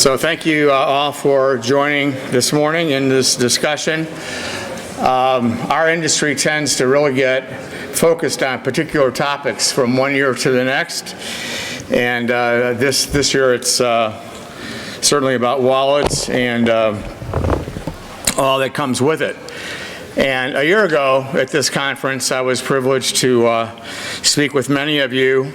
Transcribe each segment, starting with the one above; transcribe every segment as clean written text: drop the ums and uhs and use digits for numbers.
So thank you all for joining this morning in this discussion. Our industry tends to really get focused on particular topics from one year to the next. And this year it's certainly about wallets and all that comes with it. And a year ago at this conference, I was privileged to speak with many of you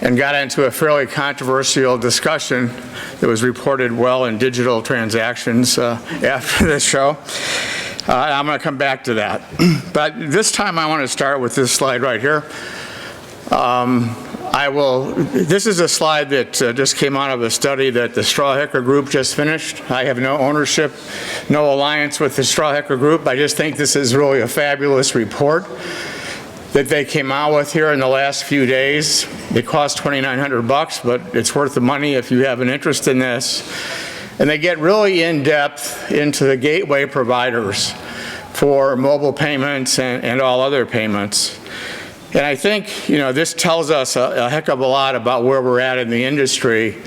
and got into a fairly controversial discussion that was reported well in digital transactions after this show. I'm going to come back to that. But this time I want to start with this slide right here. This is a slide that just came out of a study that the Strawhecker Group just finished. I have no ownership, no alliance with the Strawhecker Group. I just think this is really a fabulous report that they came out with here in the last few days. It cost $2,900, but it's worth the money if you have an interest in this. And they get really in depth into the gateway providers for mobile payments and all other payments. And I think, this tells us a heck of a lot about where we're at in the industry.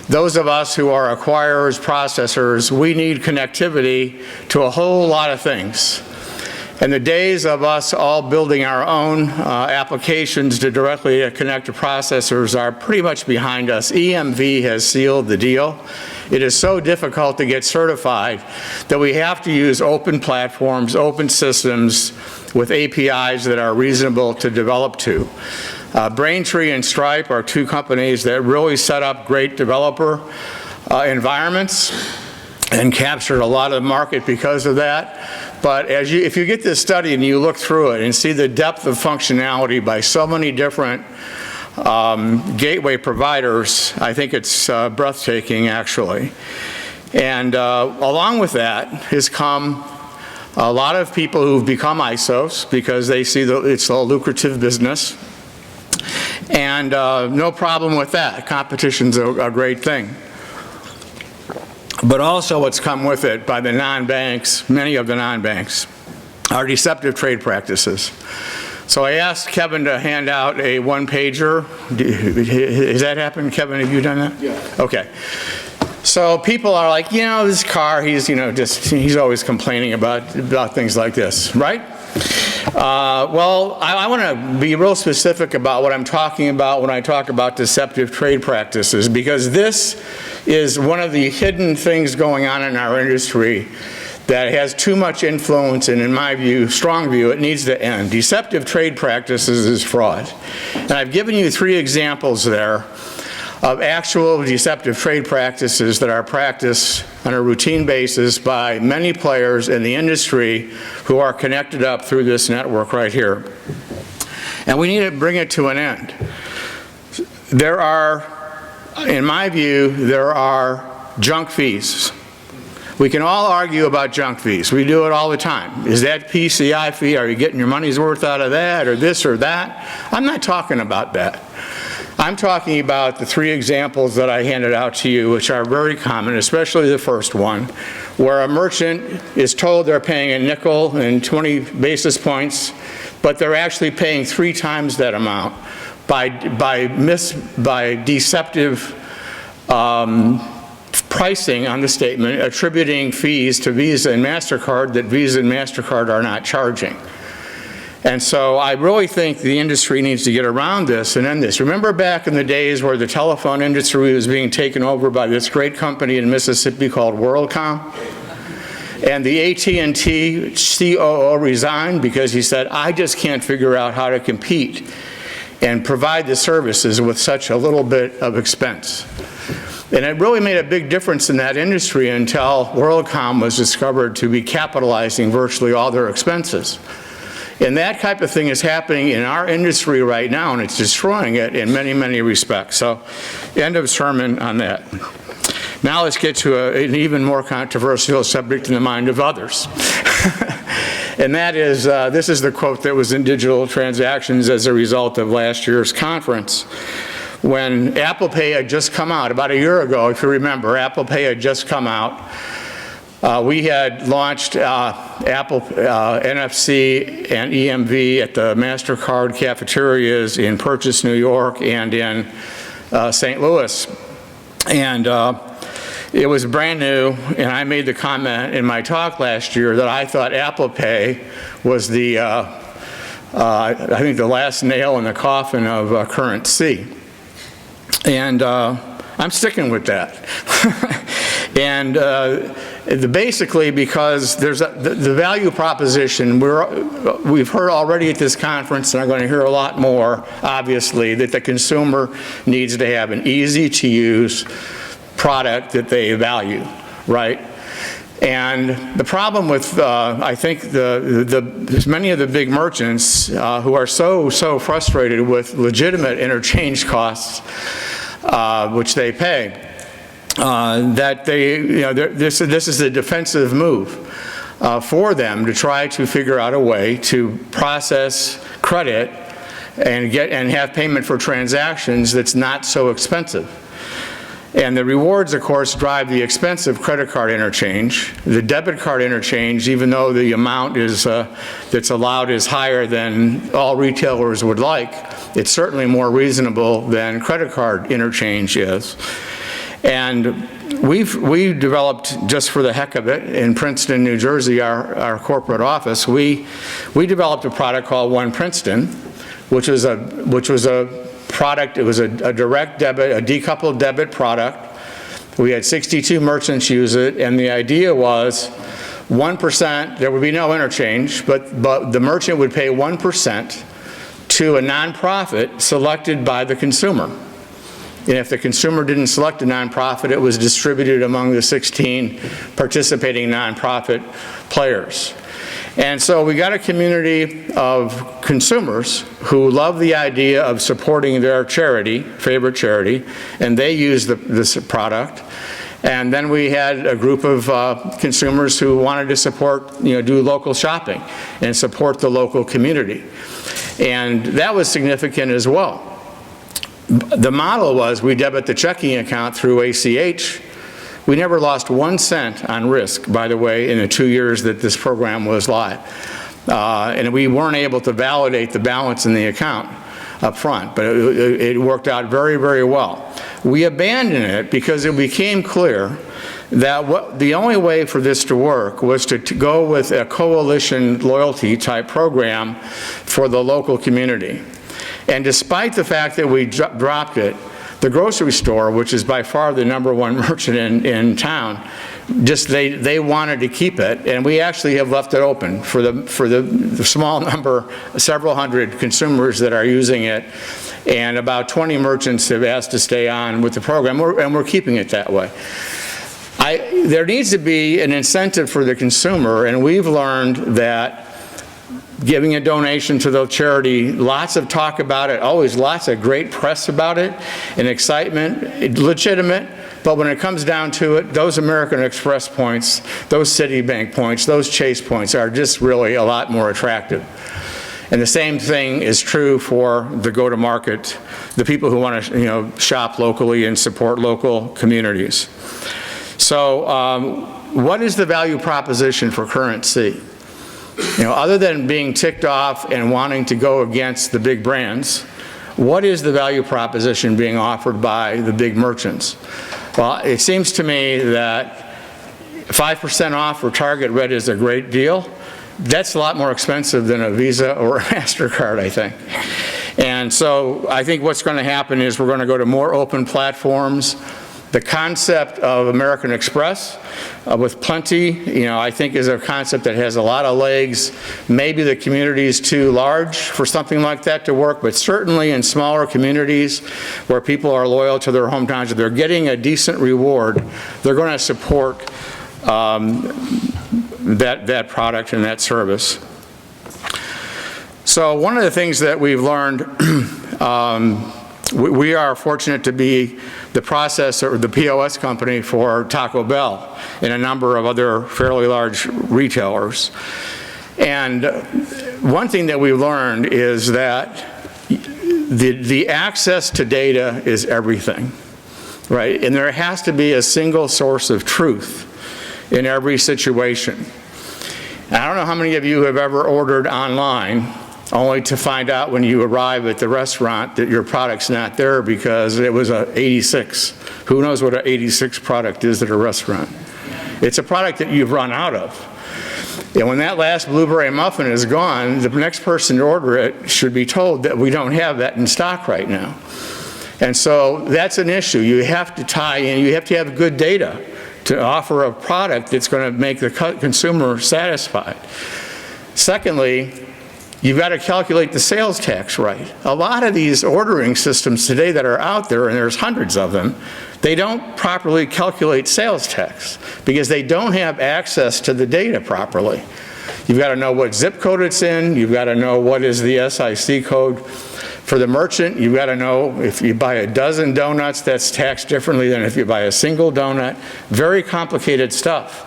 Those of us who are acquirers, processors, we need connectivity to a whole lot of things. And the days of us all building our own applications to directly connect to processors are pretty much behind us. EMV has sealed the deal. It is so difficult to get certified that we have to use open platforms, open systems with APIs that are reasonable to develop to. Braintree and Stripe are two companies that really set up great developer environments and captured a lot of the market because of that. But if you get this study and you look through it and see the depth of functionality by so many different gateway providers, I think it's breathtaking, actually. And along with that has come a lot of people who've become ISOs because they see that it's a lucrative business. And no problem with that. Competition's a great thing. But also what's come with it by the non-banks, many of the non-banks, are deceptive trade practices. So I asked Kevin to hand out a one-pager. Has that happened? Kevin, have you done that? Yeah. Okay. So people are like, this Carr, he's always complaining about things like this, right? Well, I want to be real specific about what I'm talking about when I talk about deceptive trade practices, because this is one of the hidden things going on in our industry that has too much influence, and in my view, strong view, it needs to end. Deceptive trade practices is fraud. And I've given you 3 examples there of actual deceptive trade practices that are practiced on a routine basis by many players in the industry who are connected up through this network right here. And we need to bring it to an end. In my view, there are junk fees. We can all argue about junk fees. We do it all the time. Is that PCI fee? Are you getting your money's worth out of that, or this or that? I'm not talking about that. I'm talking about the 3 examples that I handed out to you, which are very common, especially the first one, where a merchant is told they're paying a nickel and 20 basis points, but they're actually paying 3 times that amount by deceptive pricing on the statement, attributing fees to Visa and MasterCard that Visa and MasterCard are not charging. And so I really think the industry needs to get around this and end this. Remember back in the days where the telephone industry was being taken over by this great company in Mississippi called WorldCom? And the AT&T COO resigned because he said, I just can't figure out how to compete and provide the services with such a little bit of expense. And it really made a big difference in that industry until WorldCom was discovered to be capitalizing virtually all their expenses. And that type of thing is happening in our industry right now, and it's destroying it in many, many respects. So, end of sermon on that. Now let's get to an even more controversial subject in the mind of others. And that is, this is the quote that was in digital transactions as a result of last year's conference. When Apple Pay had just come out, about a year ago, if you remember, Apple Pay had just come out. We had launched Apple NFC and EMV at the MasterCard cafeterias in Purchase, New York, and in St. Louis. And it was brand new, and I made the comment in my talk last year that I thought Apple Pay was the, I think the last nail in the coffin of current C. And I'm sticking with that. And basically because there's the value proposition, we've heard already at this conference, and I'm going to hear a lot more, obviously, that the consumer needs to have an easy-to-use product that they value, right? And the problem with, I think, many of the big merchants who are so frustrated with legitimate interchange costs, which they pay, that this is a defensive move for them to try to figure out a way to process credit and have payment for transactions that's not so expensive. And the rewards, of course, drive the expensive credit card interchange. The debit card interchange, even though the amount that's allowed is higher than all retailers would like, it's certainly more reasonable than credit card interchange is. And we developed, just for the heck of it, in Princeton, New Jersey, our corporate office, we developed a product called One Princeton, which was a product. It was a direct debit, a decoupled debit product. We had 62 merchants use it, and the idea was 1%, there would be no interchange, but the merchant would pay 1% to a nonprofit selected by the consumer. And if the consumer didn't select a nonprofit, it was distributed among the 16 participating nonprofit players. And so we got a community of consumers who love the idea of supporting their charity, favorite charity, and they used this product. And then we had a group of consumers who wanted to support, do local shopping and support the local community. And that was significant as well. The model was we debit the checking account through ACH. We never lost 1 cent on risk, by the way, in the 2 years that this program was live. And we weren't able to validate the balance in the account up front, but it worked out very, very well. We abandoned it because it became clear that the only way for this to work was to go with a coalition loyalty type program for the local community. And despite the fact that we dropped it, the grocery store, which is by far the #1 merchant in town, they wanted to keep it, and we actually have left it open for the small number, several hundred consumers that are using it, and about 20 merchants have asked to stay on with the program, and we're keeping it that way. There needs to be an incentive for the consumer, and we've learned that giving a donation to the charity, lots of talk about it, always lots of great press about it, and excitement, legitimate, but when it comes down to it, those American Express points, those Citibank points, those Chase points are just really a lot more attractive. And the same thing is true for the go-to-market, the people who want to shop locally and support local communities. So what is the value proposition for current C? Other than being ticked off and wanting to go against the big brands, what is the value proposition being offered by the big merchants? Well, it seems to me that 5% off for Target Red is a great deal. That's a lot more expensive than a Visa or a MasterCard, I think. And so I think what's going to happen is we're going to go to more open platforms. The concept of American Express with plenty, I think is a concept that has a lot of legs. Maybe the community is too large for something like that to work, but certainly in smaller communities where people are loyal to their hometowns, if they're getting a decent reward, they're going to support that product and that service. So one of the things that we've learned, we are fortunate to be the processor, the POS company for Taco Bell and a number of other fairly large retailers. And one thing that we learned is that the access to data is everything, right? And there has to be a single source of truth in every situation. And I don't know how many of you have ever ordered online only to find out when you arrive at the restaurant that your product's not there because it was a 86. Who knows what an 86 product is at a restaurant? It's a product that you've run out of. And when that last blueberry muffin is gone, the next person to order it should be told that we don't have that in stock right now. And so that's an issue. You have to tie in, you have to have good data to offer a product that's going to make the consumer satisfied. Secondly, you've got to calculate the sales tax right. A lot of these ordering systems today that are out there, and there's hundreds of them, they don't properly calculate sales tax because they don't have access to the data properly. You've got to know what zip code it's in. You've got to know what is the SIC code. For the merchant, you've got to know if you buy a dozen donuts, that's taxed differently than if you buy a single donut. Very complicated stuff.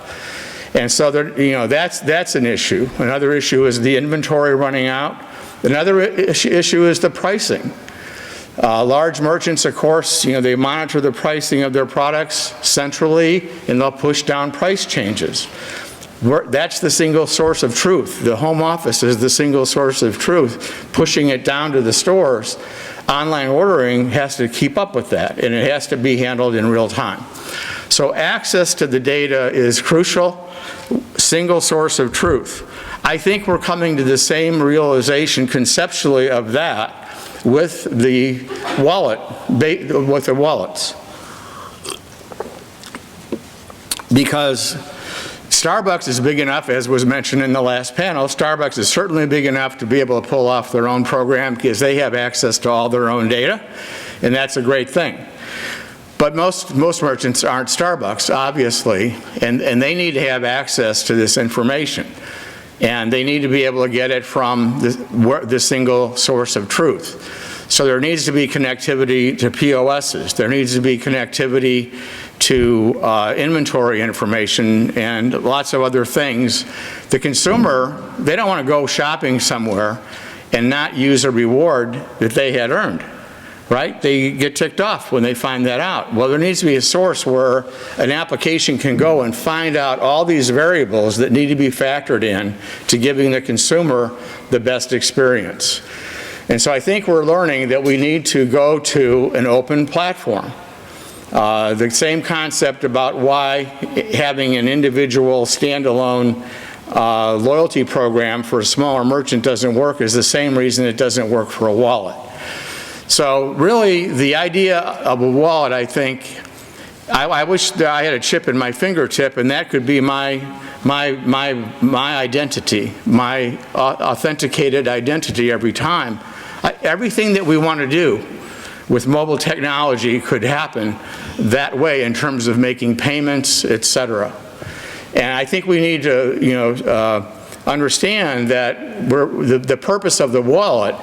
And so that's an issue. Another issue is the inventory running out. Another issue is the pricing. Large merchants, of course, they monitor the pricing of their products centrally, and they'll push down price changes. That's the single source of truth. The home office is the single source of truth. Pushing it down to the stores, online ordering has to keep up with that, and it has to be handled in real time. So access to the data is crucial. Single source of truth. I think we're coming to the same realization conceptually of that with the wallets. Because Starbucks is big enough, as was mentioned in the last panel, Starbucks is certainly big enough to be able to pull off their own program because they have access to all their own data, and that's a great thing. But most merchants aren't Starbucks, obviously, and they need to have access to this information. And they need to be able to get it from the single source of truth. So there needs to be connectivity to POSs. There needs to be connectivity to inventory information and lots of other things. The consumer, they don't want to go shopping somewhere and not use a reward that they had earned. Right? They get ticked off when they find that out. Well, there needs to be a source where an application can go and find out all these variables that need to be factored in to giving the consumer the best experience. And so I think we're learning that we need to go to an open platform. The same concept about why having an individual standalone loyalty program for a smaller merchant doesn't work is the same reason it doesn't work for a wallet. So really, the idea of a wallet, I think, I wish that I had a chip in my fingertip, and that could be my identity, my authenticated identity every time. Everything that we want to do with mobile technology could happen that way in terms of making payments, et cetera. And I think we need to, understand that the purpose of the wallet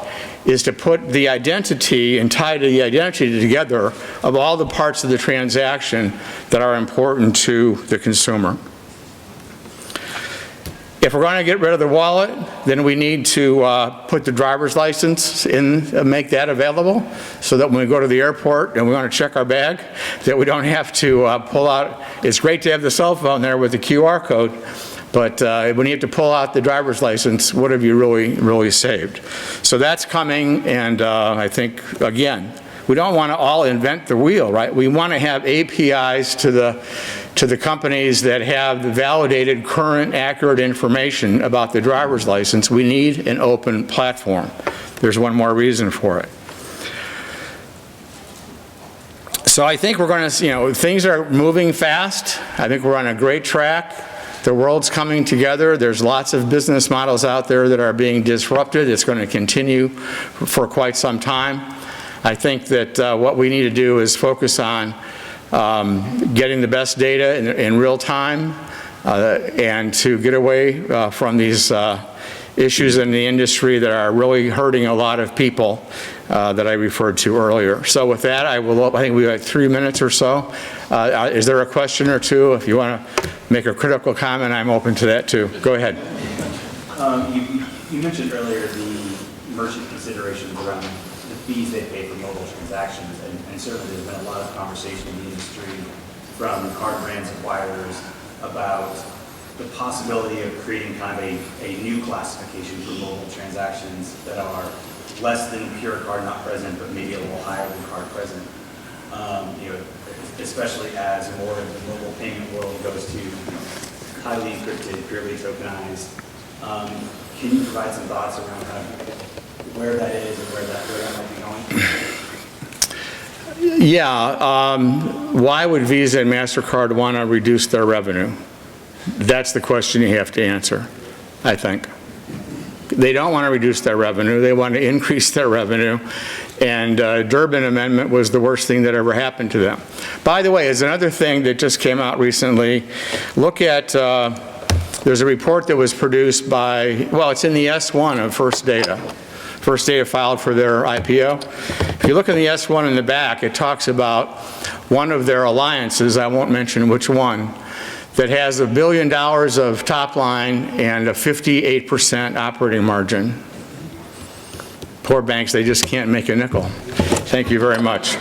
is to put the identity and tie the identity together of all the parts of the transaction that are important to the consumer. If we're going to get rid of the wallet, then we need to put the driver's license in, make that available, so that when we go to the airport and we want to check our bag, that we don't have to pull out. It's great to have the cell phone there with the QR code, but when you have to pull out the driver's license, what have you really saved? So that's coming, and I think, again, we don't want to all invent the wheel, right? We want to have APIs to the companies that have the validated, current, accurate information about the driver's license. We need an open platform. There's one more reason for it. So I think we're going to, things are moving fast. I think we're on a great track. The world's coming together. There's lots of business models out there that are being disrupted. It's going to continue for quite some time. I think that what we need to do is focus on getting the best data in real time and to get away from these issues in the industry that are really hurting a lot of people that I referred to earlier. So with that, I think we have 3 minutes or so. Is there a question or two? If you want to make a critical comment, I'm open to that too. Go ahead. You mentioned earlier the merchant considerations around the fees they pay for mobile transactions, and certainly there's been a lot of conversation in the industry from card brand suppliers about the possibility of creating kind of a new classification for mobile transactions that are less than pure card not present, but maybe a little higher than card present. You know, especially as more of the mobile payment world goes to highly encrypted, purely tokenized. Can you provide some thoughts around kind of where that is and where that might be going? Yeah. Why would Visa and MasterCard want to reduce their revenue? That's the question you have to answer, I think. They don't want to reduce their revenue. They want to increase their revenue. And Durbin Amendment was the worst thing that ever happened to them. By the way, there's another thing that just came out recently. Look at, there's a report that was produced by, well, it's in the S1 of First Data. First Data filed for their IPO. If you look in the S1 in the back, it talks about one of their alliances, I won't mention which one, that has $1 billion of top line and a 58% operating margin. Poor banks, they just can't make a nickel. Thank you very much.